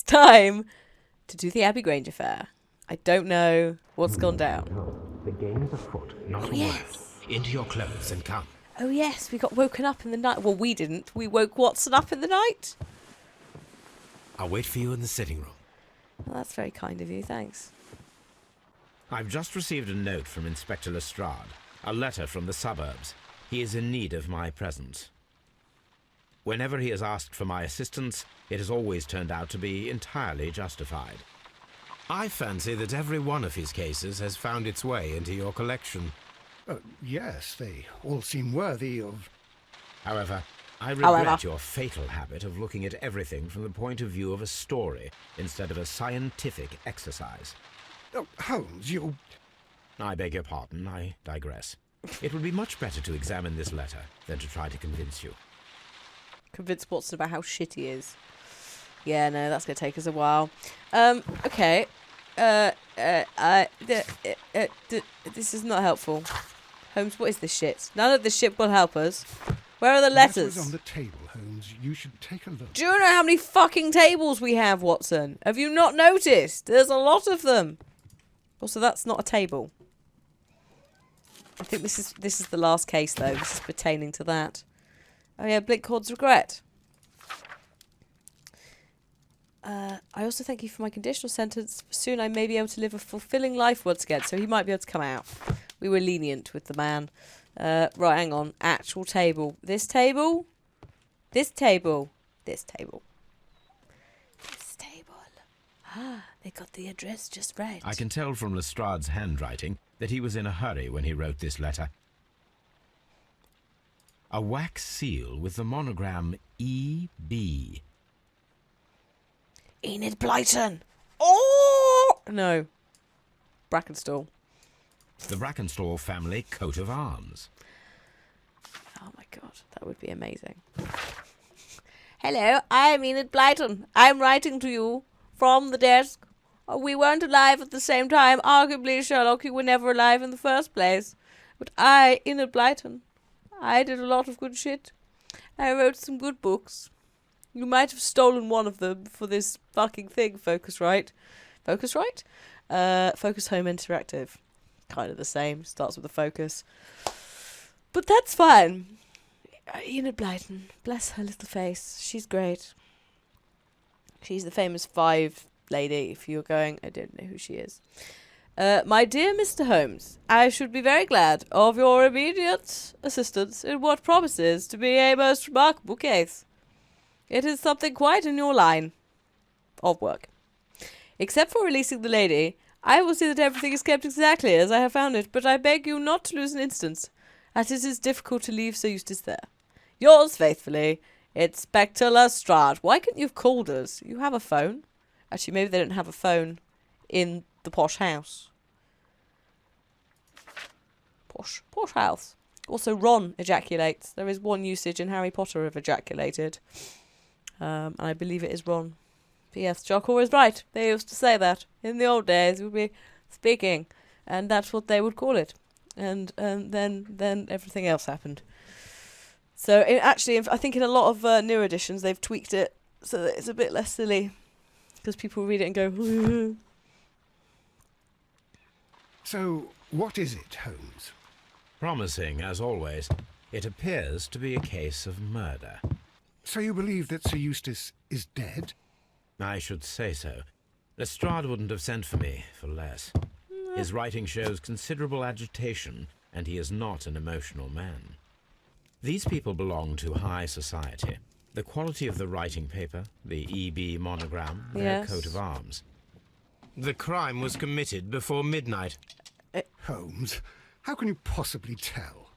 It's time to do the Abbey Grange affair. I don't know what's gone down. The game is afoot. Not a word. Into your clothes and come. Oh yes, we got woken up in the night. Well, we didn't. We woke Watson up in the night. I'll wait for you in the sitting room. Well, that's very kind of you, thanks. I've just received a note from Inspector Lestrade. A letter from the suburbs. He is in need of my presence. Whenever he has asked for my assistance, it has always turned out to be entirely justified. I fancy that every one of his cases has found its way into your collection. Yes, they all seem worthy of... However, I regret your fatal habit of looking at everything from the point of view of a story instead of a scientific exercise. Oh, Holmes, you... I beg your pardon, I digress. It would be much better to examine this letter than to try to convince you. Convince Watson about how shit he is. Yeah, no, that's going to take us a while. Okay. This is not helpful. Holmes, what is this shit? None of this shit will help us. Where are the letters? The letter is on the table, Holmes. You should take a look. Do you know how many fucking tables we have, Watson? Have you not noticed? There's a lot of them. Also, that's not a table. I think this is the last case, though. This is pertaining to that. Oh yeah, Blinkcord's regret. I also thank you for my conditional sentence. Soon I may be able to live a fulfilling life once again, so he might be able to come out. We were lenient with the man. Right, hang on. Actual table. This table? This table. This table. This table. Ah, they got the address just right. I can tell from Lestrade's handwriting that he was in a hurry when he wrote this letter. A wax seal with the monogram E.B. Enid Blyton. Oh! No. Brackenstall. The Brackenstall family coat of arms. Oh my god, that would be amazing. Hello, I'm Enid Blyton. I'm writing to you from the desk. We weren't alive at the same time. Arguably, Sherlock, you were never alive in the first place. But I, Enid Blyton, I did a lot of good shit. I wrote some good books. You might have stolen one of them for this fucking thing, Focusrite. Focusrite? Focus Home Interactive. Kind of the same. Starts with a focus. But that's fine. Enid Blyton. Bless her little face. She's great. She's the famous 5 lady, if you're going, I don't know who she is. My dear Mr. Holmes, I should be very glad of your immediate assistance in what promises to be a most remarkable case. It is something quite in your line of work. Except for releasing the lady, I will see that everything is kept exactly as I have found it, but I beg you not to lose an instant, as it is difficult to leave Sir Eustace there. Yours faithfully, Inspector Lestrade. Why couldn't you have called us? You have a phone. Actually, maybe they don't have a phone in the posh house. Posh house. Also, Ron ejaculates. There is one usage in Harry Potter of ejaculated. And I believe it is Ron. But yes, Jocker is right. They used to say that. In the old days, we would be speaking. And that's what they would call it. And then everything else happened. So, I think in a lot of newer editions, they've tweaked it so that it's a bit less silly. Because people read it and go, So, what is it, Holmes? Promising, as always, it appears to be a case of murder. So you believe that Sir Eustace is dead? I should say so. Lestrade wouldn't have sent for me for less. His writing shows considerable agitation, and he is not an emotional man. These people belong to high society. The quality of the writing paper, the E.B. monogram, their coat of arms. The crime was committed before midnight. Holmes, how can you possibly tell?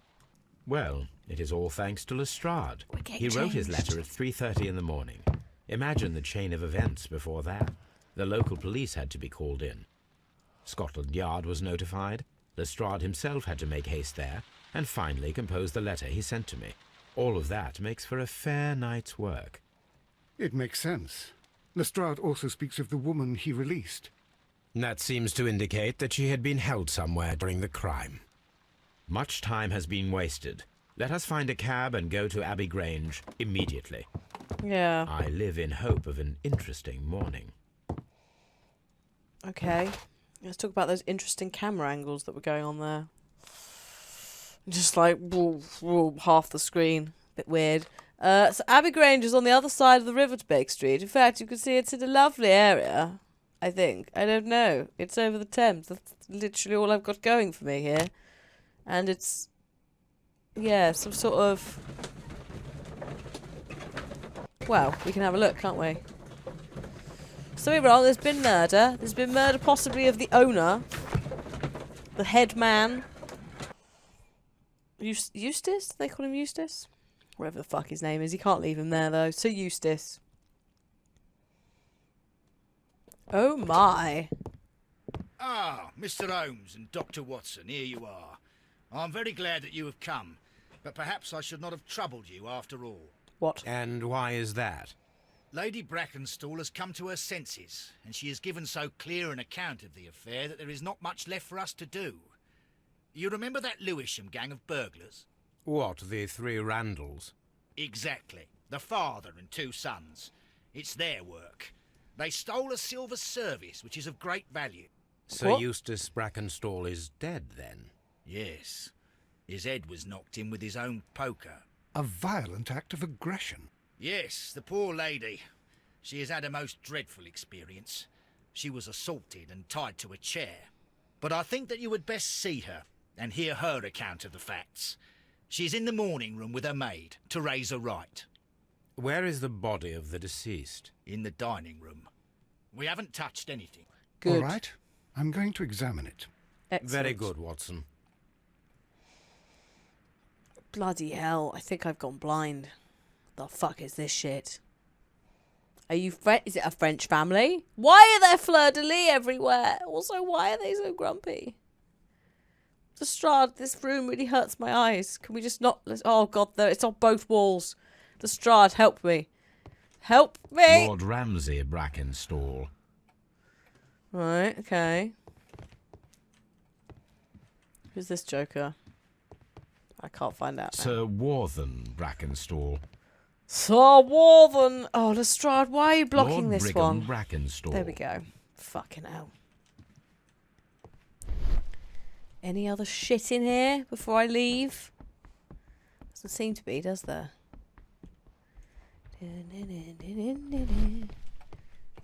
Well, it is all thanks to Lestrade. He wrote his letter at 3:30 in the morning. Imagine the chain of events before that. The local police had to be called in. Scotland Yard was notified. Lestrade himself had to make haste there, and finally compose the letter he sent to me. All of that makes for a fair night's work. It makes sense. Lestrade also speaks of the woman he released. That seems to indicate that she had been held somewhere during the crime. Much time has been wasted. Let us find a cab and go to Abbey Grange immediately. Yeah. I live in hope of an interesting morning. Okay. Let's talk about those interesting camera angles that were going on there. Just like, half the screen. Bit weird. So Abbey Grange is on the other side of the river to Baker Street. In fact, you can see it's in a lovely area, I think. I don't know. It's over the Thames. That's literally all I've got going for me here. And it's, yeah, some sort of... Well, we can have a look, can't we? Something wrong. There's been murder. There's been murder possibly of the owner. The head man. Eustace? They call him Eustace? Whatever the fuck his name is. He can't leave him there, though. So Eustace. Oh, my. Ah, Mr. Holmes and Dr. Watson, here you are. I'm very glad that you have come, but perhaps I should not have troubled you after all. What? And why is that? Lady Brackenstall has come to her senses, and she has given so clear an account of the affair that there is not much left for us to do. You remember that Lewisham gang of burglars? What, the three Randalls? Exactly. The father and two sons. It's their work. They stole a silver service, which is of great value. Sir What? Eustace Brackenstall is dead, then? Yes. His head was knocked in with his own poker. A violent act of aggression. Yes, the poor lady. She has had a most dreadful experience. She was assaulted and tied to a chair. But I think that you would best see her and hear her account of the facts. She's in the morning room with her maid, Teresa Wright. Where is the body of the deceased? In the dining room. We haven't touched anything. Good. All right. I'm going to examine it. Excellent. Very good, Watson. Bloody hell. I think I've gone blind. The fuck is this shit? Are you Is it a French family? Why are there fleur-de-lis everywhere? Also, why are they so grumpy? Lestrade, this room really hurts my eyes. Can we just not... Oh, God, it's on both walls. Lestrade, help me. Help me! Lord Ramsay Brackenstall. Right, okay. Who's this joker? I can't find out now. Sir Warthen Brackenstall. Sir Warthen! Oh, Lestrade, why are you blocking Lord this Brigham one? Brackenstall. There we go. Fucking hell. Any other shit in here before I leave? Doesn't seem to be, does there?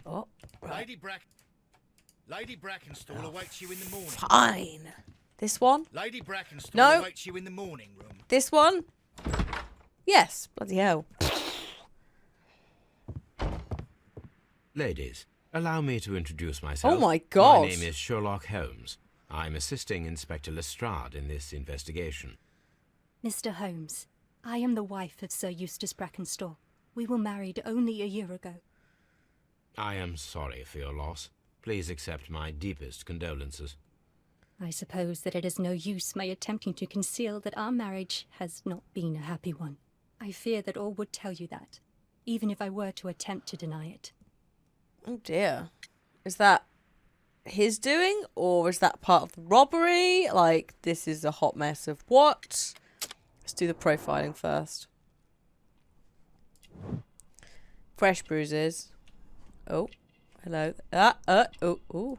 Oh, right. Lady Brackenstall awaits you in the morning. Fine. This one? Lady Brackenstall No. awaits you in the morning room. This one? Yes. Bloody hell. Ladies, allow me to introduce myself. Oh my God. My name is Sherlock Holmes. I'm assisting Inspector Lestrade in this investigation. Mr. Holmes, I am the wife of Sir Eustace Brackenstall. We were married only a year ago. I am sorry for your loss. Please accept my deepest condolences. I suppose that it is no use my attempting to conceal that our marriage has not been a happy one. I fear that all would tell you that, even if I were to attempt to deny it. Oh dear. Is that his doing, or is that part of the robbery? Like, this is a hot mess of what? Let's do the profiling first. Fresh bruises. Oh, hello. Oh.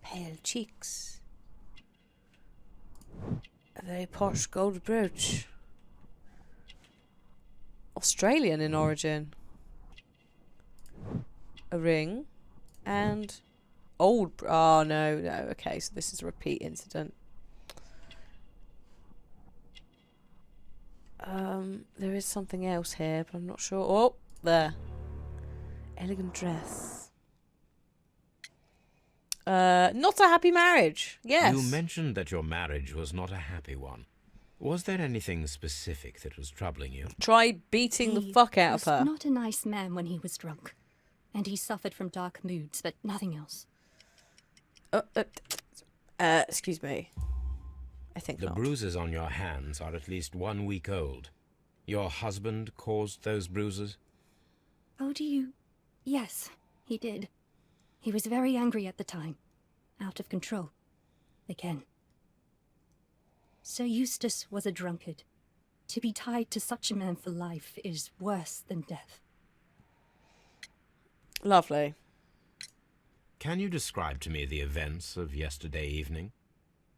Pale cheeks. A very posh gold brooch. Australian in origin. A ring. And old... Oh, no. Okay, so this is a repeat incident. There is something else here, but I'm not sure. Oh, there. Elegant dress. Not a happy marriage. Yes. You mentioned that your marriage was not a happy one. Was there anything specific that was troubling you? Try beating the fuck out of He was her. not a nice man when he was drunk, and he suffered from dark moods, but nothing else. Excuse me. I think The not. bruises on your hands are at least 1 week old. Your husband caused those bruises? Oh, do you... Yes, he did. He was very angry at the time. Out of control. Again. Sir Eustace was a drunkard. To be tied to such a man for life is worse than death. Lovely. Can you describe to me the events of yesterday evening?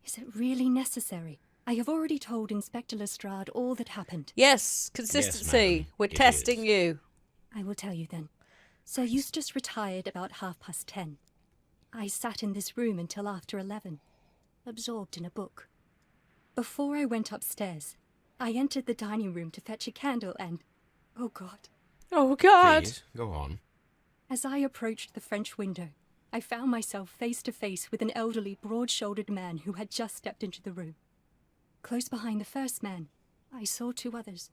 Is it really necessary? I have already told Inspector Lestrade all that happened. Yes, consistency. madam, We're it testing is. you. I will tell you then. Sir Eustace retired about 10:30. I sat in this room until after 11, absorbed in a book. Before I went upstairs, I entered the dining room to fetch a candle and... oh God. Oh, God. Please, go on. As I approached the French window, I found myself face to face with an elderly, broad-shouldered man who had just stepped into the room. Close behind the first man, I saw two others.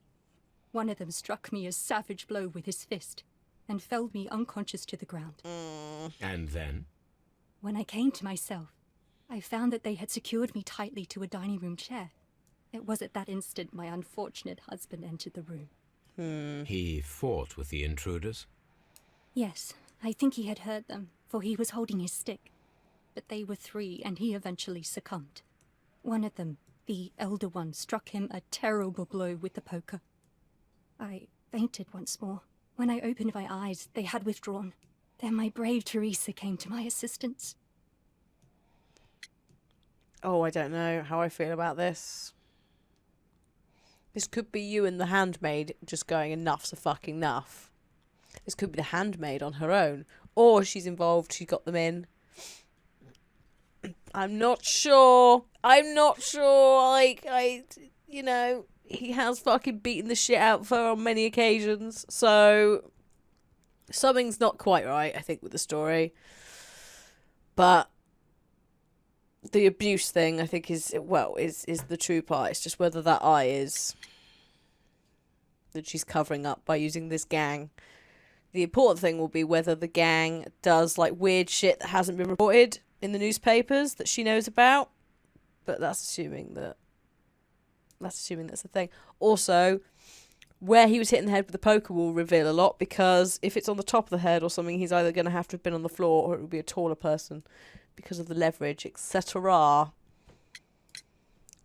One of them struck me a savage blow with his fist and felled me unconscious to the ground. And then? When I came to myself, I found that they had secured me tightly to a dining room chair. It was at that instant my unfortunate husband entered the room. He fought with the intruders? Yes, I think he had hurt them, for he was holding his stick. But they were three, and he eventually succumbed. One of them, the elder one, struck him a terrible blow with the poker. I fainted once more. When I opened my eyes, they had withdrawn. Then my brave Teresa came to my assistance. Oh, I don't know how I feel about this. This could be you and the handmaid just going enough's a fucking enough. This could be the handmaid on her own. Or she's involved, she got them in. I'm not sure. Like, he has fucking beaten the shit out of her on many occasions. So, something's not quite right, I think, with the story. But the abuse thing, I think, is the true part. It's just whether that eye is that she's covering up by using this gang. The important thing will be whether the gang does, like, weird shit that hasn't been reported in the newspapers that she knows about. But that's assuming that's the thing. Also, where he was hit in the head with the poker will reveal a lot, because if it's on the top of the head or something, he's either going to have to have been on the floor or it will be a taller person because of the leverage, etc.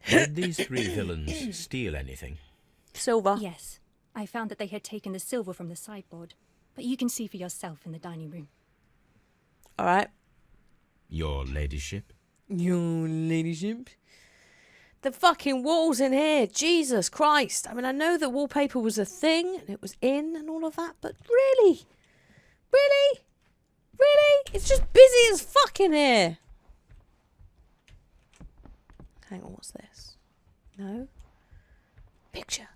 Did these three villains steal anything? Silver. Yes, I found that they had taken the silver from the sideboard, but you can see for yourself in the dining room. All right. Your ladyship? Your ladyship. The fucking walls in here, Jesus Christ. I mean, I know that wallpaper was a thing and it was in and all of that, but really? It's just busy as fuck in here. Hang on, what's this? No? Picture.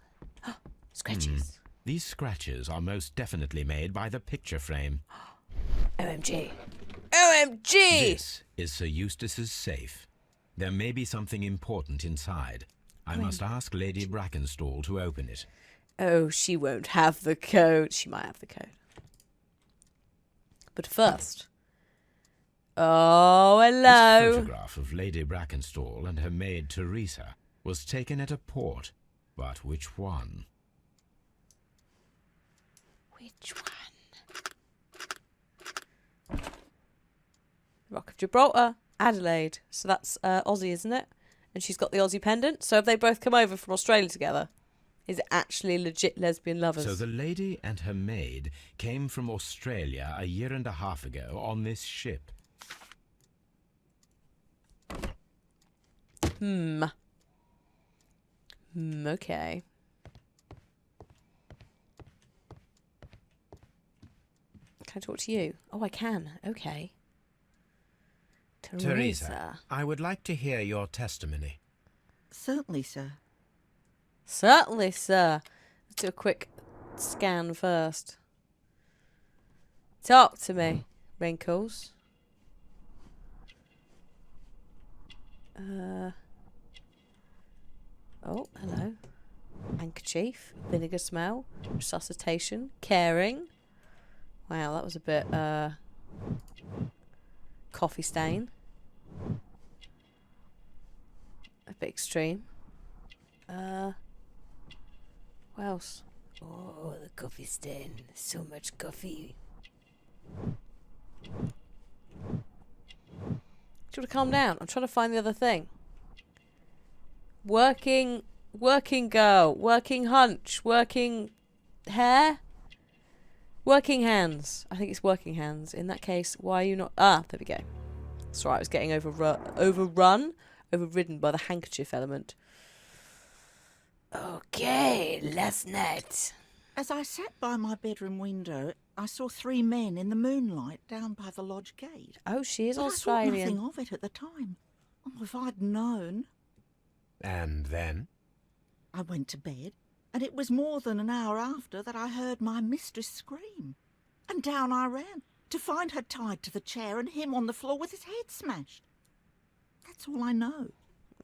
Oh, scratches. These scratches are most definitely made by the picture frame. OMG. This is Sir Eustace's safe. There may be something important inside. I must ask Lady Brackenstall to open it. Oh, she won't have the code. She might have the code. But first... Oh, hello. This photograph of Lady Brackenstall and her maid Teresa was taken at a port. But which one? Which one? Rock of Gibraltar, Adelaide. So that's Aussie, isn't it? And she's got the Aussie pendant. So have they both come over from Australia together? Is it actually legit lesbian lovers? So the lady and her maid came from Australia a year and a half ago on this ship. Okay. Can I talk to you? Oh, I can. Okay. Teresa, I would like to hear your testimony. Certainly, sir. Certainly, sir. Let's do a quick scan first. Talk to me, Wrinkles. Oh, hello. Handkerchief, vinegar smell, resuscitation, caring. Wow, that was a bit, coffee stain. A bit extreme. What else? Oh, the coffee stain. So much coffee. Do you want to calm down? I'm trying to find the other thing. Working Working girl. Working hunch. Working hair. Working hands. I think it's working hands. In that case, why are you not... Ah, there we go. Sorry, I was getting overridden by the handkerchief element. Okay, last night. As I sat by my bedroom window, I saw 3 men in the moonlight down by the lodge gate. Oh, she is But Australian. I thought nothing of it at the time. Oh, if I'd known. And then? I went to bed, and it was more than an hour after that I heard my mistress scream. And down I ran, to find her tied to the chair and him on the floor with his head smashed. That's all I know.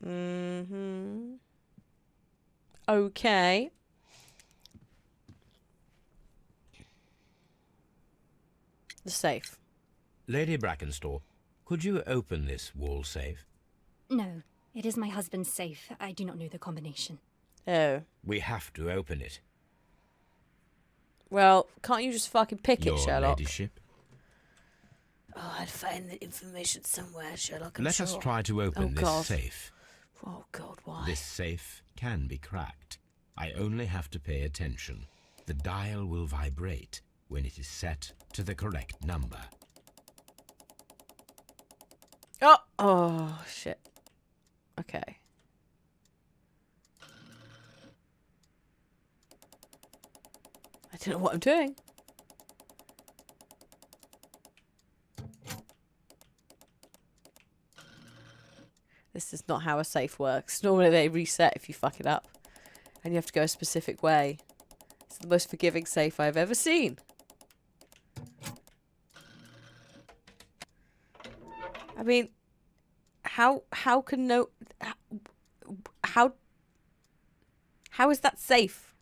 Mm-hmm. Okay. The safe. Lady Brackenstall, could you open this wall safe? No, it is my husband's safe. I do not know the combination. Oh. We have to open it. Well, can't you just fucking pick Your it, Sherlock? ladyship. Oh, I'd find the information somewhere, Sherlock. Let us try to open this safe. Oh, God, why? This safe can be cracked. I only have to pay attention. The dial will vibrate when it is set to the correct number. Oh, shit. Okay. I don't know what I'm doing. This is not how a safe works. Normally they reset if you fuck it up. And you have to go a specific way. It's the most forgiving safe I've ever seen. I mean, how can no... How is that safe?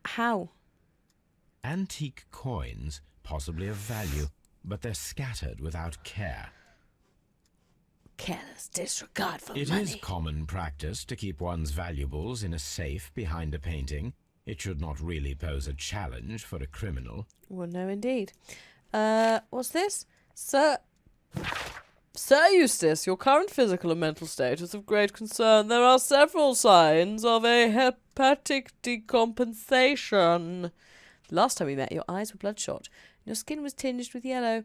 How? Antique coins, possibly of value, but they're scattered without care. Careless disregard for It money. is common practice to keep one's valuables in a safe behind a painting. It should not really pose a challenge for a criminal. Well, no, indeed. What's this? Sir Eustace, your current physical and mental state is of great concern. There are several signs of a hepatic decompensation. Last time we met, your eyes were bloodshot. Your skin was tinged with yellow.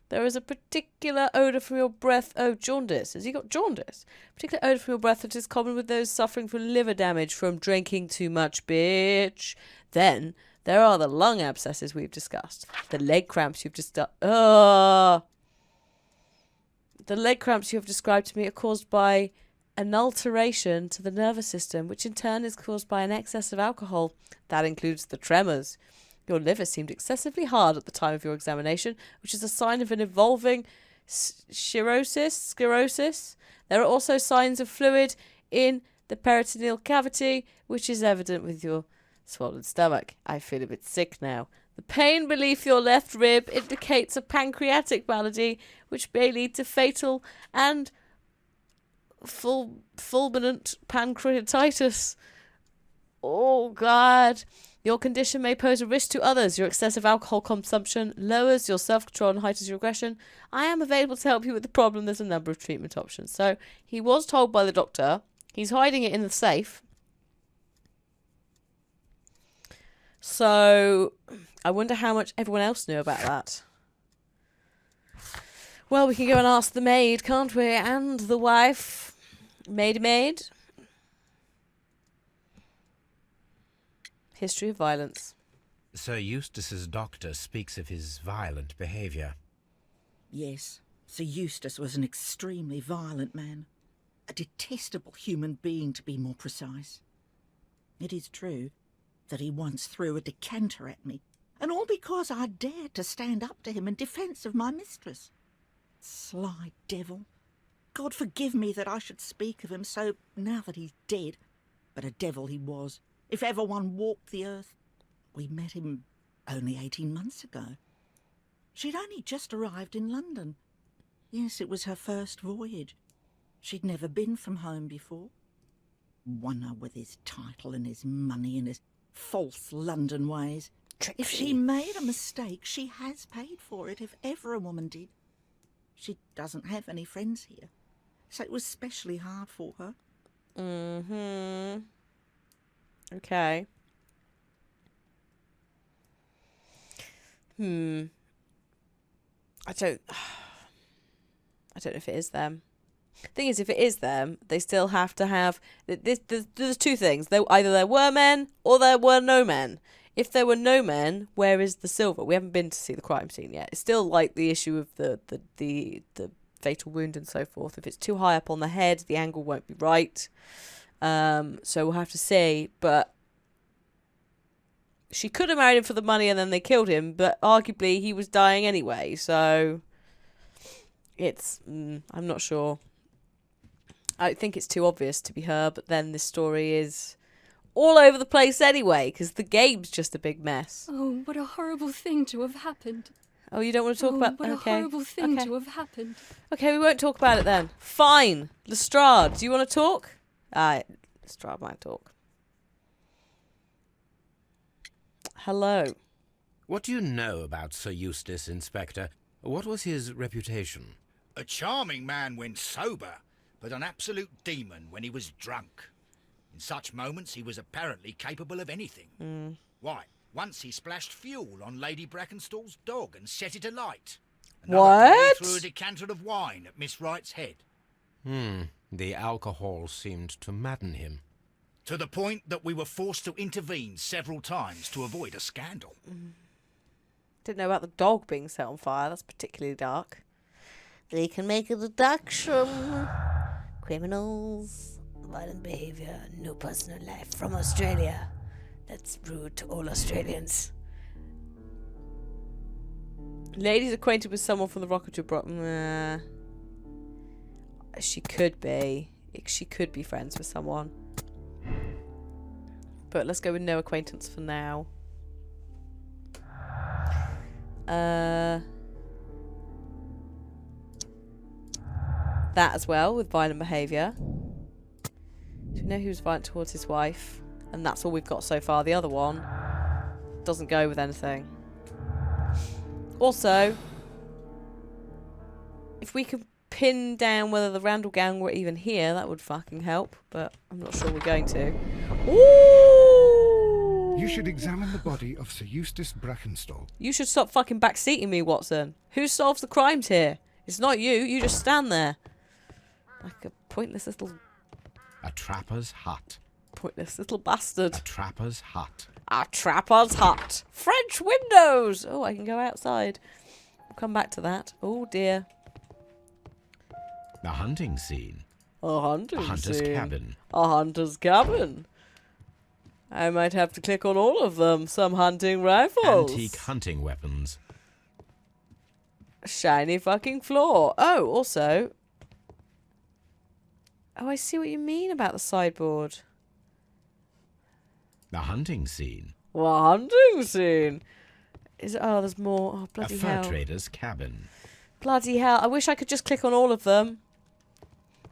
There is a particular odour from your breath. Oh, jaundice. Has he got jaundice? Particular odour from your breath that is common with those suffering from liver damage from drinking too much, bitch. Then there are the lung abscesses we've discussed. The leg cramps you've just... The leg cramps you have described to me are caused by an alteration to the nervous system, which in turn is caused by an excess of alcohol. That includes the tremors. Your liver seemed excessively hard at the time of your examination, which is a sign of an evolving sclerosis. There are also signs of fluid in the peritoneal cavity, which is evident with your swollen stomach. I feel a bit sick now. The pain beneath your left rib indicates a pancreatic malady, which may lead to fatal and fulminant pancreatitis. Oh, God. Your condition may pose a risk to others. Your excessive alcohol consumption lowers your self-control and heightens your aggression. I am available to help you with the problem. There's a number of treatment options. So he was told by the doctor. He's hiding it in the safe. So I wonder how much everyone else knew about that. Well, we can go and ask the maid, can't we? And the wife. Maid. History of violence. Sir Eustace's doctor speaks of his violent behaviour. Yes, Sir Eustace was an extremely violent man. A detestable human being, to be more precise. It is true that he once threw a decanter at me, and all because I dared to stand up to him in defence of my mistress. Sly devil. God forgive me that I should speak of him so now that he's dead, but a devil he was, if ever one walked the earth. We met him only 18 months ago. She'd only just arrived in London. Yes, it was her first voyage. She'd never been from home before. Wonder with his title and his money and his false London ways. If she made a mistake, she has paid for it, if ever a woman did. She doesn't have any friends here. so it was especially hard for her. Mm-hmm. Okay. I don't know if it is them. Thing is, if it is them, they still have to have there's two things. Either there were men or there were no men. If there were no men, where is the silver? We haven't been to see the crime scene yet. It's still like the issue of the fatal wound and so forth. If it's too high up on the head, the angle won't be right. So we'll have to see. But she could have married him for the money and then they killed him. But arguably, he was dying anyway. So it's I'm not sure. I think it's too obvious to be her, but then this story is all over the place anyway, because the game's just a big mess. Oh, what a horrible thing to have happened. Oh, you don't want to talk about... What okay. a horrible thing Okay. to have happened. Okay, we won't talk about it then. Fine. Lestrade, do you want to talk? Lestrade might talk. Hello. What do you know about Sir Eustace, Inspector? What was his reputation? A charming man when sober, but an absolute demon when he was drunk. In such moments he was apparently capable of anything. Why, once he splashed fuel on Lady Brackenstall's dog and set it alight. Another day What? he threw a decanter of wine at Miss Wright's head. The alcohol seemed to madden him. To the point that we were forced to intervene several times to avoid a scandal. Didn't know about the dog being set on fire. That's particularly dark. They can make a deduction. Criminals, violent behaviour, no personal life from Australia. That's rude to all Australians. Ladies acquainted with someone from the Rock of Gibraltar. She could be. She could be friends with someone. But let's go with no acquaintance for now. That as well, with violent behaviour. Do we know who's violent towards his wife? And that's all we've got so far. The other one doesn't go with anything. Also, if we could pin down whether the Randall gang were even here, that would fucking help. But I'm not sure we're going to. Ooh! You should examine the body of Sir Eustace Brackenstall. You should stop fucking backseating me, Watson. Who solves the crimes here? It's not you. You just stand there. Like a pointless little... A trapper's hut. Pointless little bastard. A trapper's hut. A trapper's hut. French windows! Oh, I can go outside. We'll come back to that. Oh, dear. The hunting scene. A hunting A hunter's scene. cabin. A hunter's cabin. I might have to click on all of them. Some hunting rifles. Antique hunting weapons. Shiny fucking floor. Oh, also... Oh, I see what you mean about the sideboard. The hunting scene. What hunting scene? Is it? Oh, there's more. Oh, A bloody fur hell. trader's cabin. Bloody hell. I wish I could just click on all of them.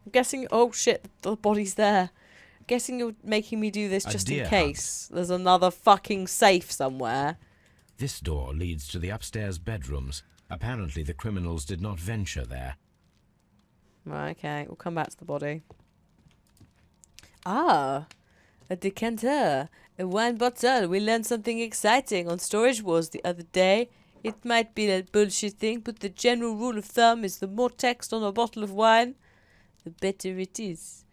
I'm guessing... Oh, shit. The body's there. I'm guessing you're making me do this A just in deer case. There's another fucking safe somewhere. This door leads to the upstairs bedrooms. Apparently the criminals did not venture there. Right, okay. We'll come back to the body. Ah. A decanter. A wine bottle. We learned something exciting on Storage Wars the other day. It might be a bullshit thing, but the general rule of thumb is the more text on a bottle of wine, the better it is.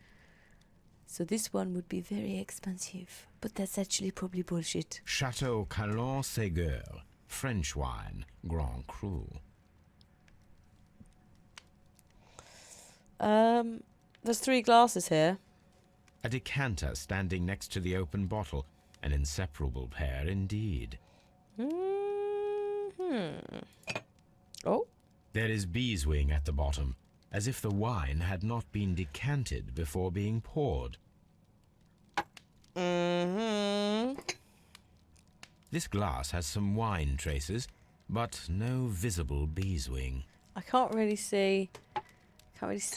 So this one would be very expensive, but that's actually probably bullshit. Chateau Calon Ségur. French wine. Grand Cru. There's 3 glasses here. A decanter standing next to the open bottle. An inseparable pair indeed. Oh. There is beeswing at the bottom, as if the wine had not been decanted before being poured. This glass has some wine traces, but no visible beeswing. I can't really see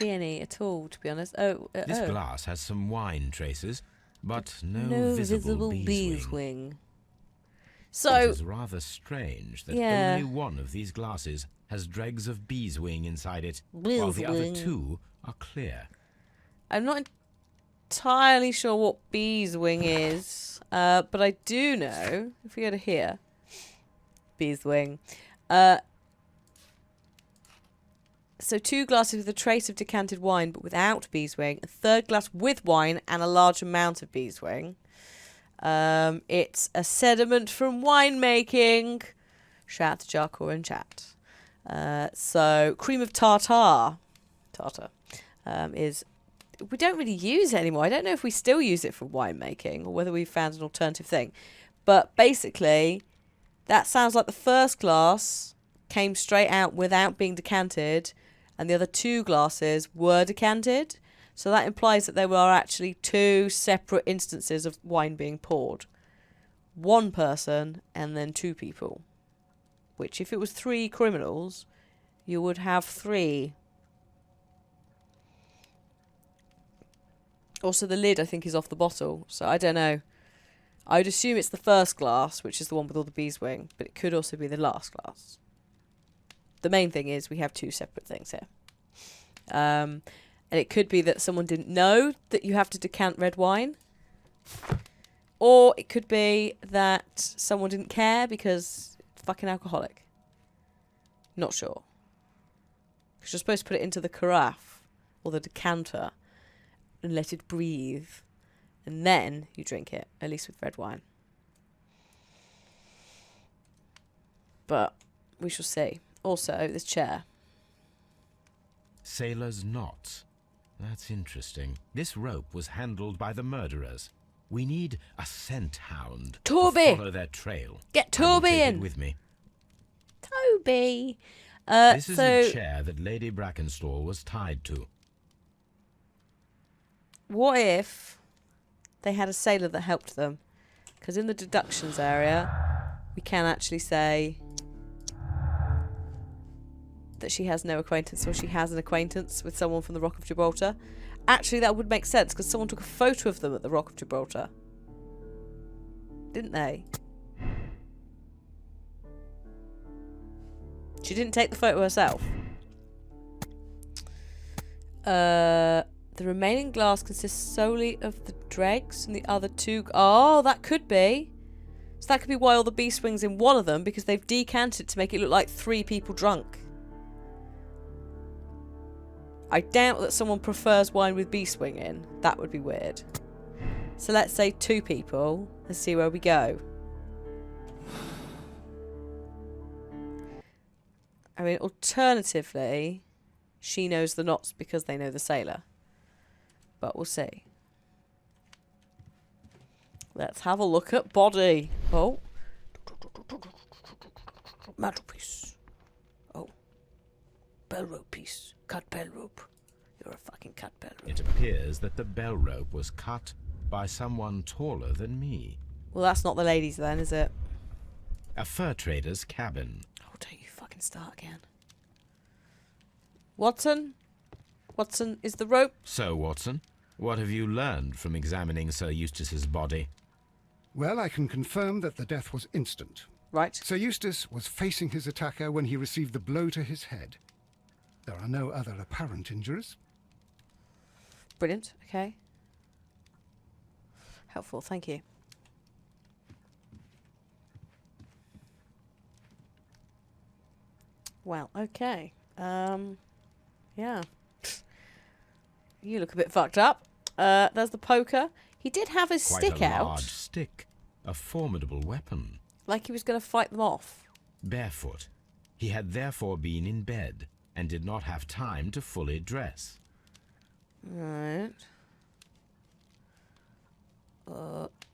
any at all, to be honest. This oh. glass has some wine traces, but no, No visible beeswing. beeswing. So, it is rather strange that yeah. only one of these glasses has dregs of beeswing inside it, while the other Beeswing. 2 are clear. I'm not entirely sure what beeswing is, but I do know, if we go to here, beeswing. So 2 glasses with a trace of decanted wine, but without beeswing. A 3rd glass with wine and a large amount of beeswing. It's a sediment from winemaking. Shout out to Jarkor in chat. So cream of tartar is... We don't really use it anymore. I don't know if we still use it for winemaking or whether we've found an alternative thing. But basically, that sounds like the first glass came straight out without being decanted, and the other 2 glasses were decanted. So that implies that there were actually 2 separate instances of wine being poured. 1 person and then 2 people. Which, if it was 3 criminals, you would have 3. Also, the lid, I think, is off the bottle. So I don't know. I would assume it's the first glass, which is the one with all the beeswing, but it could also be the last glass. The main thing is we have 2 separate things here. And it could be that someone didn't know that you have to decant red wine. Or it could be that someone didn't care because it's fucking alcoholic. Not sure. Because you're supposed to put it into the carafe or the decanter and let it breathe. And then you drink it, at least with red wine. But we shall see. Also, this chair. Sailor's knots. That's interesting. This rope was handled by the murderers. We need a scent hound Toby! to follow their trail. Get I will Toby take it in! with me. Toby! This is the chair that Lady Brackenstall was tied to. What if they had a sailor that helped them? Because in the deductions area, we can actually say that she has no acquaintance, or she has an acquaintance with someone from the Rock of Gibraltar. Actually, that would make sense, because someone took a photo of them at the Rock of Gibraltar. Didn't they? She didn't take the photo herself. The remaining glass consists solely of the dregs and the other 2... Oh, that could be. So that could be why all the bee swings in one of them, because they've decanted to make it look like 3 people drunk. I doubt that someone prefers wine with bee swing in. That would be weird. So let's say 2 people and see where we go. I mean, alternatively, she knows the knots because they know the sailor. But we'll see. Let's have a look at body. Oh. Mantelpiece. Oh. Bell rope piece. Cut bell rope. You're a fucking cut bell rope. It appears that the bell rope was cut by someone taller than me. Well, that's not the ladies then, is it? A fur trader's cabin. Oh, don't you fucking start again. Watson? Watson, is the rope... So, Watson, what have you learned from examining Sir Eustace's body? Well, I can confirm that the death was instant. Right. Sir Eustace was facing his attacker when he received the blow to his head. There are no other apparent injuries. Brilliant. Okay. Helpful. Thank you. Well, okay. Yeah. You look a bit fucked up. There's the poker. He did have his Quite stick a out. large stick. A formidable weapon. Like he was going to fight them off. Barefoot. He had therefore been in bed and did not have time to fully dress. Right.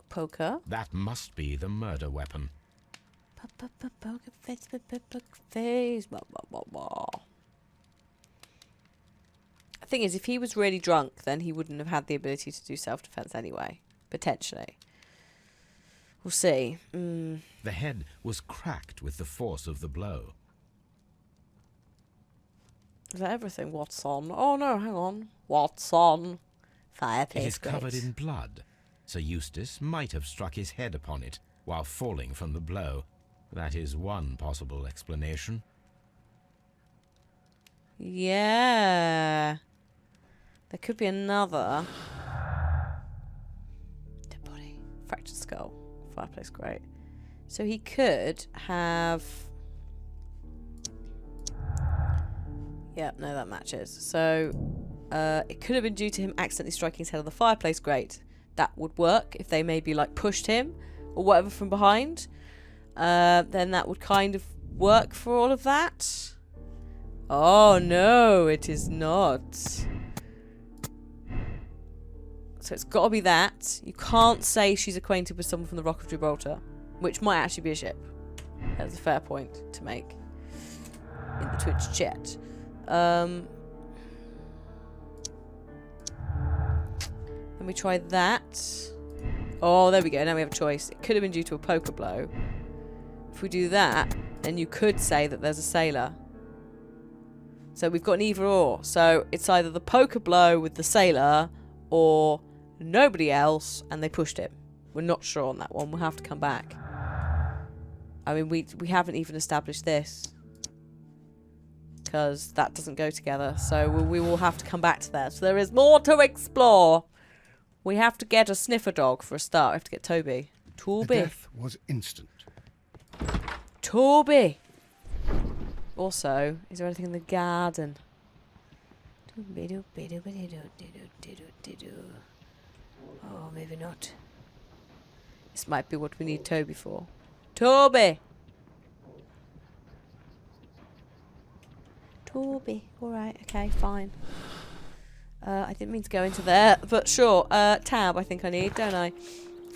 Poker. That must be the murder weapon. Poker face, poker face. Blah, blah, blah, blah. The thing is, if he was really drunk, then he wouldn't have had the ability to do self-defense anyway. Potentially. We'll see. The head was cracked with the force of the blow. Is that everything? Watson? Oh no, hang on. Watson. Fireplace. It is covered grate. in blood. Sir Eustace might have struck his head upon it. while falling from the blow. That is one possible explanation. Yeah. There could be another. Dead body. Fractured skull. Fireplace grate. So he could have... Yeah, no, that matches. So, it could have been due to him accidentally striking his head on the fireplace grate. That would work if they maybe, like, pushed him or whatever from behind. Then that would kind of work for all of that. Oh, no, it is not. So it's got to be that. You can't say she's acquainted with someone from the Rock of Gibraltar, which might actually be a ship. That's a fair point to make in the Twitch chat. Then we try that. Oh, there we go. Now we have a choice. It could have been due to a poker blow. If we do that, then you could say that there's a sailor. So we've got an either or. So it's either the poker blow with the sailor or nobody else and they pushed him. We're not sure on that one. We'll have to come back. I mean, we haven't even established this. Because that doesn't go together. So we will have to come back to that. So there is more to explore. We have to get a sniffer dog for a start. We have to get Toby. The Toby. death was instant. Toby. Also, is there anything in the garden? Oh, maybe not. This might be what we need Toby for. Toby! Toby. Alright, okay, fine. I didn't mean to go into there, but sure. Tab, I think I need, don't I?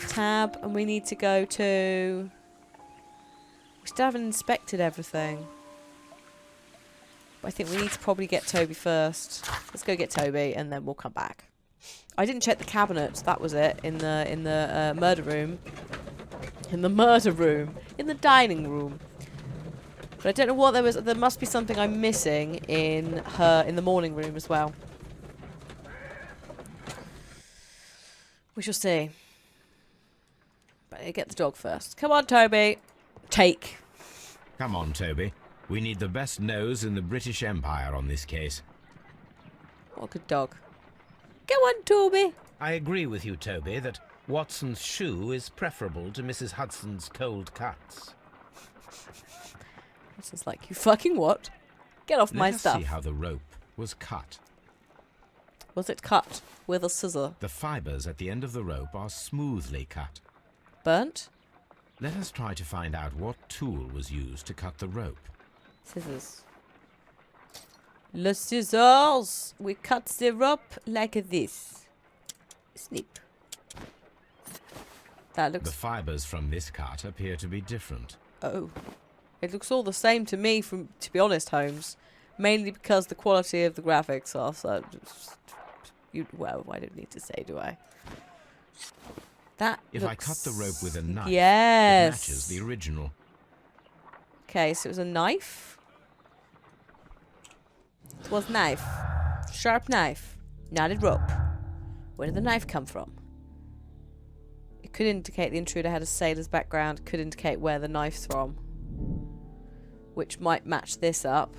Tab, and we need to go to... We still haven't inspected everything. But I think we need to probably get Toby first. Let's go get Toby, and then we'll come back. I didn't check the cabinets. That was it in the murder room. In the murder room. In the dining room. But I don't know what there was. There must be something I'm missing in the morning room as well. We shall see. But I get the dog first. Come on, Toby. Take. Come on, Toby. We need the best nose in the British Empire on this case. What a good dog. Go on, Toby. I agree with you, Toby, that Watson's shoe is preferable to Mrs. Hudson's cold cuts. This is like, you fucking what? Get off my stuff. Let us see how the rope was cut. Was it cut with a scissor? The fibres at the end of the rope are smoothly cut. Burnt? Let us try to find out what tool was used to cut the rope. Scissors. Le scissors! We cut the rope like this. Snip. That looks... The fibres from this cut appear to be different. Oh. It looks all the same to me, to be honest, Holmes. Mainly because the quality of the graphics are so... well, I don't need to say, do I? That If I cut the rope with a knife, yes. it matches the original. Okay, so it was a knife. It was knife. Sharp knife. Knotted rope. Where did the knife come from? It could indicate the intruder had a sailor's background. It could indicate where the knife's from. Which might match this up.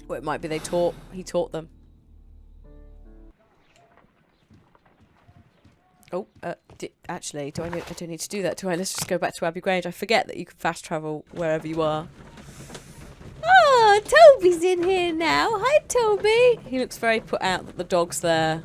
Or it might be he taught them. Oh, actually, I don't need to do that, do I? Let's just go back to Abbey Grange. I forget that you can fast travel wherever you are. Oh, Toby's in here now. Hi, Toby. He looks very put out that the dog's there.